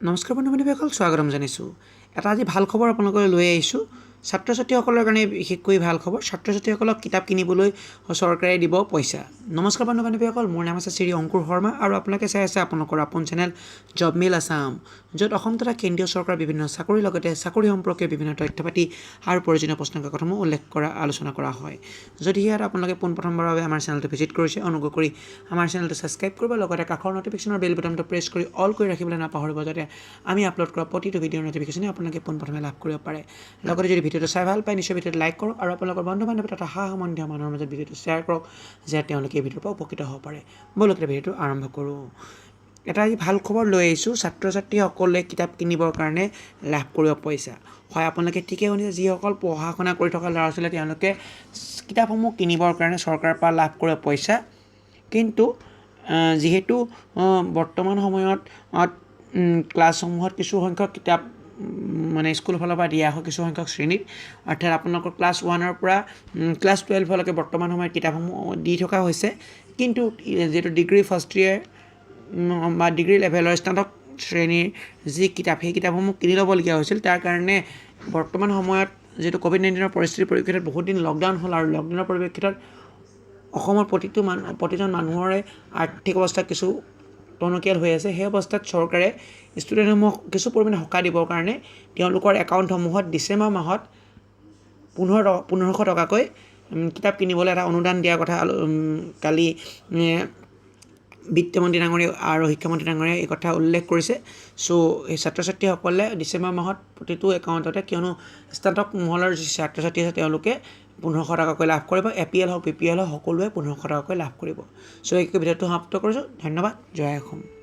নমস্কাৰ বন্ধু-বান্ধৱীসকল, স্বাগতম জনাইছোঁ। এটা আজি ভাল খবৰ আপোনালোকলৈ লৈ আহিছোঁ। ছাত্ৰ ছাত্ৰীসকলৰ কাৰণে বিশেষকৈ ভাল খবৰ। ছাত্ৰ ছাত্ৰীসকলক কিতাপ কিনিবলৈ চৰকাৰে দিব পইচা। নমস্কাৰ বন্ধু-বান্ধৱীসকল, মোৰ নাম আছে শ্ৰী অংকুৰ শৰ্মা আৰু আপোনালোকে চাই আছে আপোনালোকৰ আপোন চেনেল জব মেইল আছাম, য'ত অসম তথা কেন্দ্ৰীয় চৰকাৰৰ বিভিন্ন চাকৰিৰ লগতে চাকৰি সম্পৰ্কীয় বিভিন্ন তথ্য পাতি আৰু প্ৰয়োজনীয় প্ৰশ্ন কাকতসমূহ উল্লেখ কৰা আলোচনা কৰা হয়। যদি ইয়াত আপোনালোকে পোনপ্ৰথমবাৰৰ বাবে আমাৰ চেনেলটো ভিজিট কৰিছে, অনুগ্ৰহ কৰি আমাৰ চেনেলটো ছাবস্ক্ৰাইব কৰিব, লগতে কাষৰ নটিফিকেশ্যনৰ বেল বুটামটো প্ৰেছ কৰি অল কৰি ৰাখিবলৈ নাপাহৰিব, যাতে আমি আপলোড কৰা প্ৰতিটো ভিডিঅ'ৰ নটিফিকেশ্যনে আপোনালোকে পোনপ্ৰথমে লাভ কৰিব পাৰে। লগতে যদি ভিডিঅ'টো চাই ভাল পায়, নিশ্চয় ভিডিঅ'টো লাইক কৰক আৰু আপোনালোকৰ বন্ধু-বান্ধৱ তথা সা-সম্বন্ধীয় মানুহৰ মাজত ভিডিঅ'টো শ্বেয়াৰ কৰক, যাতে তেওঁলোকে এই ভিডিঅ'ৰ পৰা উপকৃত হ'ব পাৰে। ব'লক ভিডিঅ'টো আৰম্ভ কৰোঁ। এটা আজি ভাল খবৰ লৈ আহিছোঁ। ছাত্ৰ ছাত্ৰীসকলে কিতাপ কিনিবৰ কাৰণে লাভ কৰিব পইচা। হয়, আপোনালোকে ঠিকেই শুনিছে, যিসকল পঢ়া শুনা কৰি থকা ল'ৰা ছোৱালীয়ে তেওঁলোকে কিতাপসমূহ কিনিবৰ কাৰণে চৰকাৰৰ পৰা লাভ কৰে পইচা। কিন্তু যিহেতু বৰ্তমান সময়ত ক্লাছসমূহত কিছু সংখ্যক কিতাপ মানে স্কুলৰ ফালৰ পৰা দিয়া হয় কিছু সংখ্যক শ্ৰেণীত, অৰ্থাৎ আপোনালোকৰ ক্লাছ 1ৰ পৰা ক্লাছ 12লৈকে বৰ্তমান সময়ত কিতাপসমূহ দি থকা হৈছে। কিন্তু যিহেতু ডিগ্ৰী ফাৰ্ষ্ট ইয়েৰ বা ডিগ্ৰী লেভেলৰ স্নাতক শ্ৰেণীৰ যি কিতাপ, সেই কিতাপসমূহ কিনি ল'বলগীয়া হৈছিল। তাৰ কাৰণে বৰ্তমান সময়ত যিহেতু ক'ভিড-19ৰ পৰিস্থিতিৰ পৰিপ্ৰেক্ষিতত বহুত দিন লকডাউন হ'ল আৰু লকডাউনৰ পৰিপ্ৰেক্ষিতত অসমৰ প্ৰতিজন মানুহৰে আৰ্থিক অৱস্থা কিছু টনকিয়াল হৈ আছে। সেই অৱস্থাত চৰকাৰে ষ্টুডেণ্টসমূহক কিছু পৰিমাণে সকাহ দিবৰ কাৰণে তেওঁলোকৰ একাউণ্টসমূহত ডিচেম্বৰ মাহত 1500 টকাকৈ কিতাপ কিনিবলৈ এটা অনুদান দিয়াৰ কথা কালি বিত্তমন্ত্ৰী ডাঙৰীয়া আৰু শিক্ষামন্ত্ৰী ডাঙৰীয়াই এই কথা উল্লেখ কৰিছে। চ' এই ছাত্ৰ ছাত্ৰীসকলে ডিচেম্বৰ মাহত প্ৰতিটো একাউণ্টতে, কিয়নো স্নাতক মহলৰ যি ছাত্ৰ ছাত্ৰী আছে তেওঁলোকে 1500 টকাকৈ লাভ কৰিব। APL হওক BPL হওক সকলোৱে 1500 টকাকৈ লাভ কৰিব। চ' এই ভিডিঅ'টো সমাপ্ত কৰিছোঁ। ধন্যবাদ। জয় অসম।